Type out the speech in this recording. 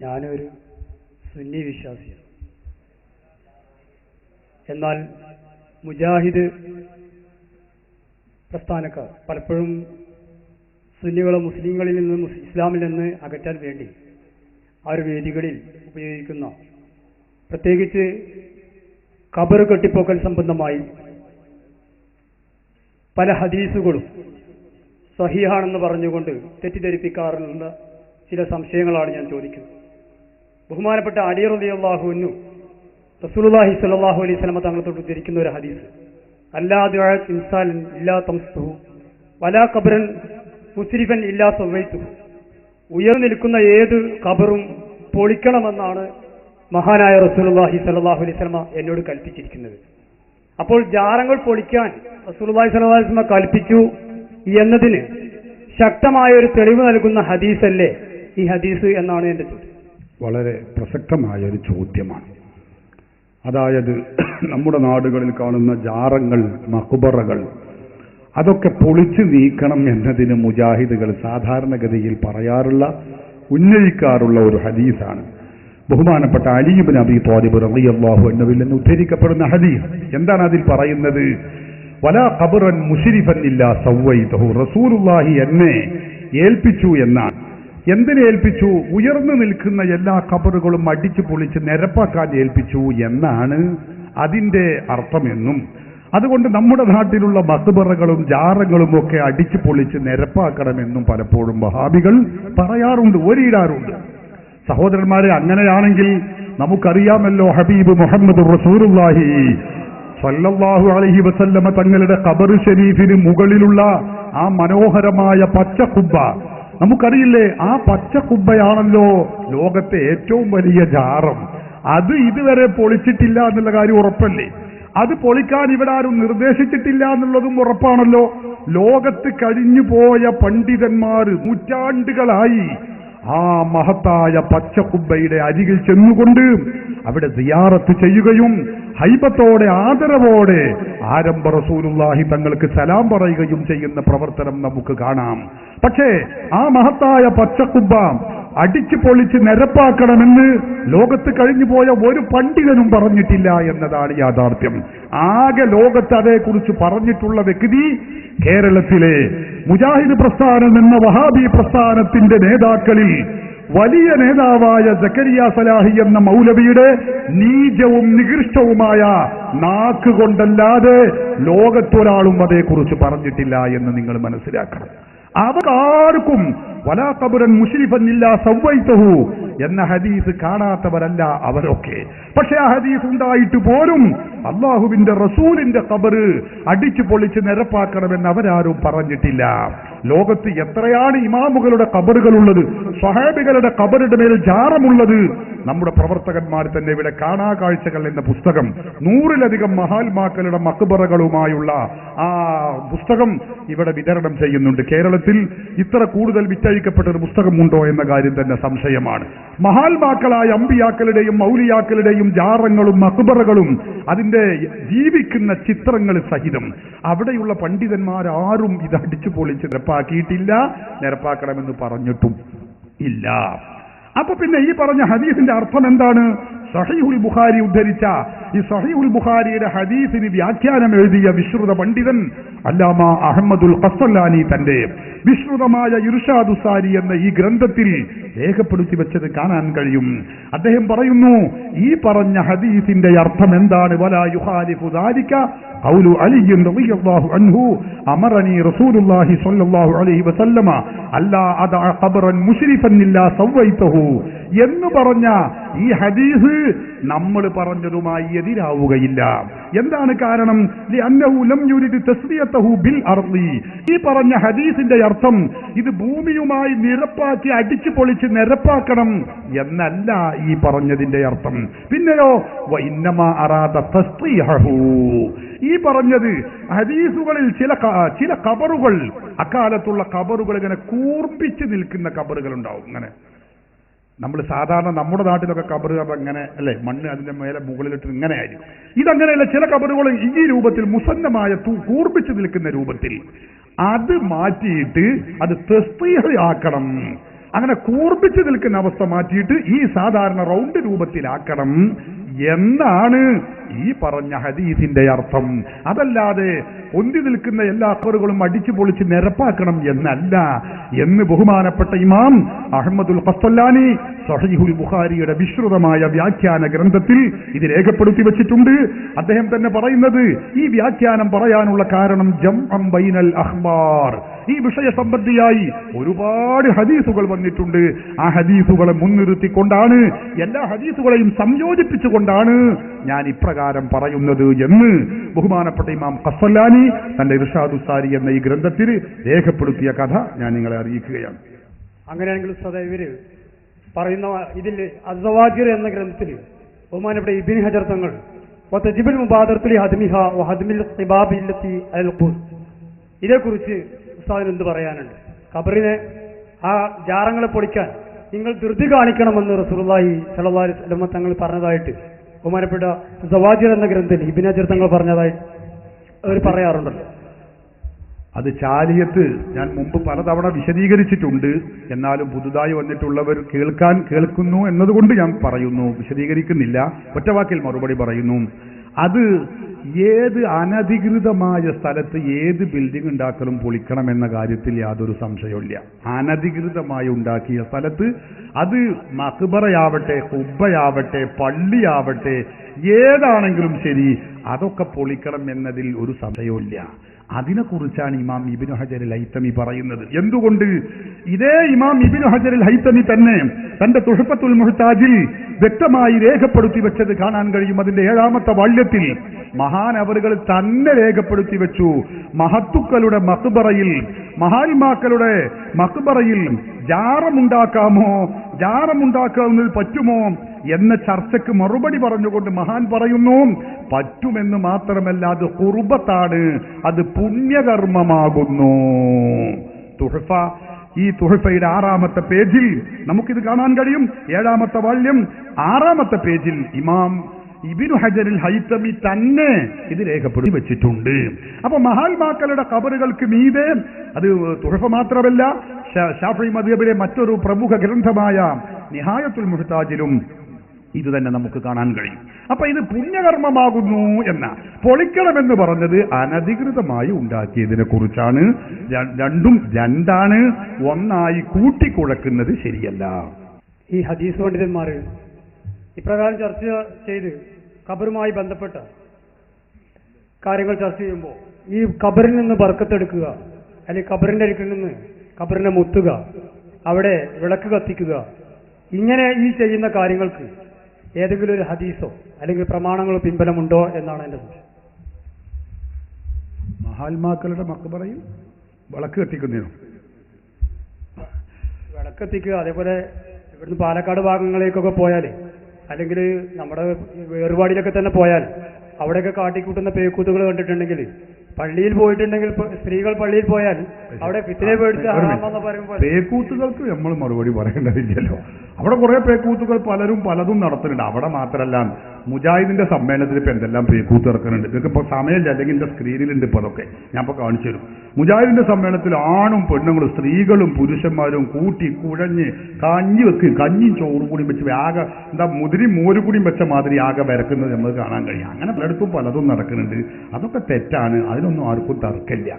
ഞാനൊരു സുന്നി വിശ്വാസിയാണ്. എന്നാൽ മുജാഹിദ് പ്രസ്ഥാനക്കാർ പലപ്പോഴും സുന്നികളെ മുസ്ലിങ്ങളിൽ നിന്ന് ഇസ്ലാമിൽ നിന്ന് അകറ്റാൻ വേണ്ടി ആ ഒരു വേദികളിൽ ഉപയോഗിക്കുന്ന പ്രത്യേകിച്ച് ഖബർ കെട്ടിപ്പോക്കൽ സംബന്ധമായി പല ഹദീസുകളും സഹീഹാണെന്ന് പറഞ്ഞുകൊണ്ട് തെറ്റിദ്ധരിപ്പിക്കാറുള്ള ചില സംശയങ്ങളാണ് ഞാൻ ചോദിക്കുന്നത്. ബഹുമാനപ്പെട്ട അലി റളിയല്ലാഹു അൻഹു റസൂലുള്ളാഹി സ്വല്ലല്ലാഹു അലൈഹി വസല്ലം തങ്ങളോട് ഉദ്ധരിക്കുന്ന ഒരു ഹദീസ്, അല്ലാ ദുആ ഇൻസാൻ ഇല്ലാ തംസ്തുഹു വലാ ഖബറൻ മുസ്രിഫൻ ഇല്ലാ സവൈതുഹു, ഉയർന്നു നിൽക്കുന്ന ഏത് ഖബറും പൊളിക്കണമെന്നാണ് മഹാനായ റസൂലുള്ളാഹി സ്വല്ലല്ലാഹു അലൈഹി വസല്ലം എന്നോട് കൽപ്പിച്ചിരിക്കുന്നത്. അപ്പോൾ ജാറങ്ങൾ പൊളിക്കാൻ റസൂലുള്ളാഹി സ്വല്ലല്ലാഹു അലൈഹി വസല്ലം കൽപ്പിച്ചു എന്നതിന് ശക്തമായ ഒരു തെളിവ് നൽകുന്ന ഹദീസല്ലേ ഈ ഹദീസ് എന്നാണ് എൻ്റെ ചോദ്യം. വളരെ പ്രസക്തമായ ഒരു ചോദ്യമാണ്. അതായത് നമ്മുടെ നാടുകളിൽ കാണുന്ന ജാറങ്ങൾ, മഖ്ബറകൾ, അതൊക്കെ പൊളിച്ചു നീക്കണം എന്നതിന് മുജാഹിദുകൾ സാധാരണഗതിയിൽ പറയാറുള്ള, ഉന്നയിക്കാറുള്ള ഒരു ഹദീസാണ്. ബഹുമാനപ്പെട്ട അലി ഇബ്നു അബീ ത്വാലിബ് റളിയല്ലാഹു അൻഹുവിൽ നിന്ന് ഉദ്ധരിക്കപ്പെടുന്ന ഹദീസ്. എന്താണ് അതിൽ പറയുന്നത്? വലാ ഖബറൻ മുശ്രിഫൻ ഇല്ലാ സവ്വൈതുഹു, റസൂലുള്ളാഹി എന്നെ ഏൽപ്പിച്ചു എന്നാണ്. എന്തിനെ ഏൽപ്പിച്ചു? ഉയർന്നു നിൽക്കുന്ന എല്ലാ ഖബറുകളും അടിച്ചു പൊളിച്ച് നിരപ്പാക്കാൻ ഏൽപ്പിച്ചു എന്നാണ് അതിന്റെ അർത്ഥമെന്നും, അതുകൊണ്ട് നമ്മുടെ നാട്ടിലുള്ള മഖ്ബറകളും ജാറങ്ങളും ഒക്കെ അടിച്ചു പൊളിച്ച് നിരപ്പാക്കണമെന്നും പലപ്പോഴും വഹാബികൾ പറയാറുണ്ട്, ഒരിടാറുണ്ട്. സഹോദരന്മാരെ, അങ്ങനെയാണെങ്കിൽ നമുക്കറിയാമല്ലോ ഹബീബ് മുഹമ്മദ് റസൂലുള്ളാഹി സല്ലല്ലാഹു അലൈഹി വസല്ലമ തങ്ങളുടെ ഖബർ ഷരീഫിന് മുകളിലുള്ള ആ മനോഹരമായ പച്ച കുബ്ബ, നമുക്കറിയില്ലേ, ആ പച്ച കുബ്ബയാണല്ലോ ലോകത്തെ ഏറ്റവും വലിയ ജാറം. അത് ഇതുവരെ പൊളിച്ചിട്ടില്ല എന്നുള്ള കാര്യം ഉറപ്പല്ലേ? അത് പൊളിക്കാൻ ഇവിടെ ആരും നിർദ്ദേശിച്ചിട്ടില്ല എന്നുള്ളതും ഉറപ്പാണല്ലോ. ലോകത്ത് കഴിഞ്ഞു പോയ പണ്ഡിതന്മാർ നൂറ്റാണ്ടുകളായി ആ മഹത്തായ പച്ചക്കുബ്ബയുടെ അരികിൽ ചെന്നുകൊണ്ട് അവിടെ സിയാറത്ത് ചെയ്യുകയും ഹൈബത്തോടെ, ആദരവോടെ ആരംഭ റസൂലുള്ളാഹി തങ്ങൾക്ക് സലാം പറയുകയും ചെയ്യുന്ന പ്രവർത്തനം നമുക്ക് കാണാം. പക്ഷേ ആ മഹത്തായ പച്ചക്കുബ്ബ അടിച്ചു പൊളിച്ച് നിരപ്പാക്കണമെന്ന് ലോകത്ത് കഴിഞ്ഞു പോയ ഒരു പണ്ഡിതനും പറഞ്ഞിട്ടില്ല എന്നതാണ് യാഥാർത്ഥ്യം. ആകെ ലോകത്ത് അതേക്കുറിച്ച് പറഞ്ഞിട്ടുള്ള വ്യക്തി കേരളത്തിലെ മുജാഹിദ് പ്രസ്ഥാനം എന്ന വഹാബി പ്രസ്ഥാനത്തിന്റെ നേതാക്കളിൽ വലിയ നേതാവായ സക്കരിയ സലാഹി എന്ന മൗലവിയുടെ നീചവും നികൃഷ്ടവുമായ നാക്കുകൊണ്ടല്ലാതെ ലോകത്തൊരാളും അതേക്കുറിച്ച് പറഞ്ഞിട്ടില്ല എന്ന് നിങ്ങൾ മനസ്സിലാക്കണം. അവർക്കാർക്കും വലാ ഖബറൻ മുശ്രിഫൻ ഇല്ലാ സവ്വൈതുഹു എന്ന ഹദീസ് കാണാത്തവരല്ല അവരൊക്കെ. പക്ഷെ ആ ഹദീസ് ഉണ്ടായിട്ട് പോലും അള്ളാഹുവിന്റെ റസൂലിന്റെ ഖബർ അടിച്ചു പൊളിച്ച് നിരപ്പാക്കണമെന്ന് അവരാരും പറഞ്ഞിട്ടില്ല. ലോകത്ത് എത്രയാണ് ഇമാമുകളുടെ ഖബറുകളുള്ളത്, സ്വഹാബികളുടെ ഖബറുടെ മേൽ ജാറമുള്ളത്. നമ്മുടെ പ്രവർത്തകന്മാർ തന്നെ ഇവിടെ കാണാ കാഴ്ചകൾ എന്ന പുസ്തകം 100-ലധികം മഹാത്മാക്കളുടെ മഖ്ബറകളുമായുള്ള ആ പുസ്തകം ഇവിടെ വിതരണം ചെയ്യുന്നുണ്ട്. കേരളത്തിൽ ഇത്ര കൂടുതൽ വിറ്റഴിക്കപ്പെട്ട ഒരു പുസ്തകമുണ്ടോ എന്ന കാര്യം തന്നെ സംശയമാണ്. മഹാത്മാക്കളായ അമ്പിയാക്കളുടെയും മൗലിയാക്കളുടെയും ജാറങ്ങളും മഖ്ബറകളും അതിന്റെ ജീവിക്കുന്ന ചിത്രങ്ങൾ സഹിതം അവിടെയുള്ള പണ്ഡിതന്മാർ ആരും ഇത് അടിച്ചു പൊളിച്ച് നിരപ്പാക്കിയിട്ടില്ല, നിരപ്പാക്കണമെന്ന് പറഞ്ഞിട്ടും ഇല്ല. അപ്പൊ പിന്നെ ഈ പറഞ്ഞ ഹദീസിന്റെ അർത്ഥം എന്താണ്? സഹീഹുൽ ബുഖാരി ഉദ്ധരിച്ച ഈ സഹീഹുൽ ബുഖാരിയുടെ ഹദീസിന് വ്യാഖ്യാനം എഴുതിയ വിശ്രുത പണ്ഡിതൻ അല്ലാമ അഹമ്മദുൽ ഖസ്സലാനി തന്റെ വിശ്രുതമായ ഇർഷാദു സാരി എന്ന ഈ ഗ്രന്ഥത്തിൽ രേഖപ്പെടുത്തി വെച്ചത് കാണാൻ കഴിയും. അദ്ദേഹം പറയുന്നു, ഈ പറഞ്ഞ ഹദീസിന്റെ അർത്ഥം എന്താണ്? വലാ യുഖാലിഫു ദാലിക ഖൗലു അലി റളിയല്ലാഹു അൻഹു അമറനി റസൂലുള്ളാഹി സ്വല്ലല്ലാഹു അലൈഹി വസല്ലമ അല്ലാ അദഅ ഖബറൻ മുശ്രിഫൻ ഇല്ലാ സവ്വൈതുഹു എന്ന് പറഞ്ഞ ഈ ഹദീസ് നമ്മൾ പറഞ്ഞതുമായി എതിരാവുകയില്ല. എന്താണ് കാരണം? ലിഅന്നഹു ലം യുരിദ് തസ്ദിയതഹു ബിൽ അർളി. ഈ പറഞ്ഞ ഹദീസിന്റെ അർത്ഥം ഇത് ഭൂമിയുമായി നിരപ്പാക്കി അടിച്ചു പൊളിച്ച് നിരപ്പാക്കണം എന്നല്ല ഈ പറഞ്ഞതിന്റെ അർത്ഥം. പിന്നെയോ വഇന്നമാ അറാദ തസ്തീഹഹു. ഈ പറഞ്ഞത് ഹദീസുകളിൽ ചില ഖബറുകൾ, അക്കാലത്തുള്ള ഖബറുകൾ ഇങ്ങനെ കൂർപ്പിച്ച് നിൽക്കുന്ന ഖബറുകൾ ഉണ്ടാവും. ഇങ്ങനെ നമ്മൾ സാധാരണ നമ്മുടെ നാട്ടിലൊക്കെ ഖബർ അങ്ങനെ അല്ലെ, മണ്ണ് അതിന്റെ മേലെ മുകളിലിട്ട് ഇങ്ങനെ ആയിരിക്കും. ഇതങ്ങനെയല്ല, ചില ഖബറുകൾ ഈ രൂപത്തിൽ മുസന്നമായ കൂർപ്പിച്ച് നിൽക്കുന്ന രൂപത്തിൽ അത് മാറ്റിയിട്ട് അത് തസ്തീഹ് ആക്കണം. അങ്ങനെ കൂർപ്പിച്ചു നിൽക്കുന്ന അവസ്ഥ മാറ്റിയിട്ട് ഈ സാധാരണ റൗണ്ട് രൂപത്തിലാക്കണം എന്നാണ് ഈ പറഞ്ഞ ഹദീസിന്റെ അർത്ഥം. അതല്ലാതെ പൊന്തി നിൽക്കുന്ന എല്ലാ അഖറുകളും അടിച്ചു പൊളിച്ച് നിരപ്പാക്കണം എന്നല്ല എന്ന് ബഹുമാനപ്പെട്ട ഇമാം അഹ്മദുൽ ഖസ്തല്ലാനി സഹീഹുൽ ബുഖാരിയുടെ വിശ്രുതമായ വ്യാഖ്യാന ഗ്രന്ഥത്തിൽ ഇത് രേഖപ്പെടുത്തി വെച്ചിട്ടുണ്ട്. അദ്ദേഹം തന്നെ പറയുന്നത് ഈ വ്യാഖ്യാനം പറയാനുള്ള കാരണം ജംഅം ബൈനൽ അഖ്ബാർ, ഈ വിഷയ സംബന്ധിയായി ഒരുപാട് ഹദീസുകൾ വന്നിട്ടുണ്ട്. ആ ഹദീസുകളെ മുൻനിർത്തിക്കൊണ്ടാണ്, എല്ലാ ഹദീസുകളെയും സംയോജിപ്പിച്ചുകൊണ്ടാണ് ഞാൻ ഇപ്രകാരം പറയുന്നത് എന്ന് ബഹുമാനപ്പെട്ട ഇമാം ഖസ്സലാനി തന്റെ ഇർഷാദുസ് സാരി എന്ന ഈ ഗ്രന്ഥത്തിൽ രേഖപ്പെടുത്തിയ കഥ ഞാൻ നിങ്ങളെ അറിയിക്കുകയാണ്. അങ്ങനെയാണെങ്കിൽ ഉസ്താദേ, ഇവര് പറയുന്ന ഇതിൽ അസ്സവാജിർ എന്ന ഗ്രന്ഥത്തിൽ ബഹുമാനപ്പെട്ട ഇബ്നു ഹജർ തങ്ങൾ വതജിബുൽ മുബാദറത്തുൽ ഹദ്മിഹ വഹദ്മിൽ ഖിബാബില്ലത്തി അൽ ഖുർ, ഇതേക്കുറിച്ച് ഉസ്താദിന് എന്ത് പറയാനുണ്ട്? ഖബറിനെ, ആ ജാറങ്ങളെ പൊളിക്കാൻ നിങ്ങൾ ധൃതി കാണിക്കണമെന്ന് റസൂലുള്ളാഹി സ്വല്ലല്ലാഹു അലൈഹി വസല്ലം തങ്ങൾ പറഞ്ഞതായിട്ട് ബഹുമാനപ്പെട്ട സവാജിർ എന്ന ഗ്രന്ഥത്തിൽ ഇബ്നു ഹജർ തങ്ങൾ പറഞ്ഞതായി അവർ പറയാറുണ്ടല്ലോ. അത് ചാലിയത്ത് ഞാൻ മുമ്പ് പലതവണ വിശദീകരിച്ചിട്ടുണ്ട്. എന്നാലും പുതുതായി വന്നിട്ടുള്ളവർ കേൾക്കുന്നു എന്നതുകൊണ്ട് ഞാൻ പറയുന്നു, വിശദീകരിക്കുന്നില്ല. ഒറ്റവാക്കിൽ മറുപടി പറയുന്നു. അത് ഏത് അനധികൃതമായ സ്ഥലത്ത് ഏത് ബിൽഡിംഗ് ഉണ്ടാക്കലും പൊളിക്കണം എന്ന കാര്യത്തിൽ യാതൊരു സംശയമില്ല. അനധികൃതമായി ഉണ്ടാക്കിയ സ്ഥലത്ത് അത് മഖ്ബറയാവട്ടെ, ഖുബ്ബയാവട്ടെ, പള്ളിയാവട്ടെ, ഏതാണെങ്കിലും ശരി അതൊക്കെ പൊളിക്കണം എന്നതിൽ ഒരു സംശയവുമില്ല. അതിനെക്കുറിച്ചാണ് ഇമാം ഇബ്നു ഹജർ അൽ ഹൈതമി പറയുന്നത്. എന്തുകൊണ്ട്? ഇതേ ഇമാം ഇബ്നു ഹജർ അൽ ഹൈതമി തന്നെ തന്റെ തുഹ്ഫത്തുൽ മുഹ്താജിൽ വ്യക്തമായി രേഖപ്പെടുത്തി വെച്ചത് കാണാൻ കഴിയും. അതിന്റെ 7ാമത്തെ വാള്യത്തിൽ മഹാനവറുകൾ തന്നെ രേഖപ്പെടുത്തി വെച്ചു, മഹത്തുക്കളുടെ മഖ്ബറയിൽ, മഹാത്മാക്കളുടെ മഖ്ബറയിൽ ജാറമുണ്ടാക്കാമോ, ജാറമുണ്ടാക്കാവുന്നത് പറ്റുമോ എന്ന ചർച്ചയ്ക്ക് മറുപടി പറഞ്ഞുകൊണ്ട് മഹാൻ പറയുന്നു, പറ്റുമെന്ന് മാത്രമല്ല അത് ഖുർബത്താണ്, അത് പുണ്യകർമ്മമാകുന്നു. തുഹ്ഫ, ഈ തുഹ്ഫയുടെ 6ാമത്തെ പേജിൽ നമുക്കിത് കാണാൻ കഴിയും. 7ാമത്തെ വാള്യം 6ാമത്തെ പേജിൽ ഇമാം ഇബ്നു ഹജർ അൽ ഹൈതമി തന്നെ ഇത് രേഖപ്പെടുത്തി വെച്ചിട്ടുണ്ട്. അപ്പൊ മഹാത്മാക്കളുടെ ഖബറുകൾക്ക് മീതെ, അത് തുഹ്ഫ മാത്രമല്ല, ശാഫിഈ മദ്ഹബിലെ മറ്റൊരു പ്രമുഖ ഗ്രന്ഥമായ നിഹായത്തുൽ മുഹ്താജിലും ഇത് തന്നെ നമുക്ക് കാണാൻ കഴിയും. അപ്പൊ ഇത് പുണ്യകർമ്മമാകുന്നു എന്ന, പൊളിക്കണമെന്ന് പറഞ്ഞത് അനധികൃതമായി ഉണ്ടാക്കിയതിനെ കുറിച്ചാണ്. രണ്ടും രണ്ടാണ്, ഒന്നായി കൂട്ടിക്കുഴക്കുന്നത് ശരിയല്ല. ഈ ഹദീസ് പണ്ഡിതന്മാർ ഇപ്രകാരം ചർച്ച ചെയ്ത് ഖബറുമായി ബന്ധപ്പെട്ട കാര്യങ്ങൾ ചർച്ച ചെയ്യുമ്പോൾ ഈ ഖബറിൽ നിന്ന് ബർക്കത്തെടുക്കുക, അല്ലെങ്കിൽ ഖബറിന്റെ അടുക്കിൽ നിന്ന് ഖബറിനെ മുത്തുക, അവിടെ വിളക്ക് കത്തിക്കുക, ഇങ്ങനെ ഈ ചെയ്യുന്ന കാര്യങ്ങൾക്ക് ഏതെങ്കിലും ഒരു ഹദീസോ അല്ലെങ്കിൽ പ്രമാണങ്ങളോ പിൻബലമുണ്ടോ എന്നാണ് എന്റെ സംശയം. മഹാത്മാക്കളുടെ മഖ്ബറയിൽ വിളക്ക് കത്തിക്കുന്നതിനോ? വിളക്ക് കത്തിക്കുക, അതേപോലെ ഇവിടുന്ന് പാലക്കാട് ഭാഗങ്ങളിലേക്കൊക്കെ പോയാൽ, അല്ലെങ്കിൽ നമ്മുടെ വേറുപാടിയിലൊക്കെ തന്നെ പോയാൽ അവിടെയൊക്കെ കാട്ടിക്കൂട്ടുന്ന പേക്കൂത്തുകൾ കണ്ടിട്ടുണ്ടെങ്കിൽ, പള്ളിയിൽ പോയിട്ടുണ്ടെങ്കിൽ, സ്ത്രീകൾ പള്ളിയിൽ പോയാൽ അവിടെ ഫിത്തിനെ പേടിച്ച് ഹറാമെന്ന് പറയുമ്പോൾ പേക്കൂത്തുകൾക്ക് നമ്മൾ മറുപടി പറയേണ്ടതില്ലല്ലോ. അവിടെ കുറെ പേക്കൂത്തുകൾ പലരും പലതും നടത്തുന്നുണ്ട്. അവിടെ മാത്രമല്ല, മുജാഹിദിന്റെ സമ്മേളനത്തിൽ ഇപ്പൊ എന്തെല്ലാം പേക്കൂത്ത് ഇറക്കുന്നുണ്ട്. ഇതൊക്കെ ഇപ്പൊ സമയമില്ല, അല്ലെങ്കിൽ എന്റെ സ്ക്രീനിലുണ്ട് ഇപ്പൊ അതൊക്കെ ഞാൻ ഇപ്പൊ കാണിച്ചു തരും. മുജാഹിദിന്റെ സമ്മേളനത്തിൽ ആണും പെണ്ണുങ്ങളും സ്ത്രീകളും പുരുഷന്മാരും കൂട്ടി കുഴഞ്ഞ് കഞ്ഞി വെക്കും, കഞ്ഞിയും ചോറും കൂടി വെച്ച് ആകെ എന്താ മുതിരി മോരുകൂടിയും വെച്ച മാതിരി ആകെ വരക്കുന്നത് നമുക്ക് കാണാൻ കഴിയും. അങ്ങനെ പലയിടത്തും പലതും നടക്കുന്നുണ്ട്. അതൊക്കെ തെറ്റാണ്, അതിനൊന്നും ആർക്കും തർക്കമില്ല.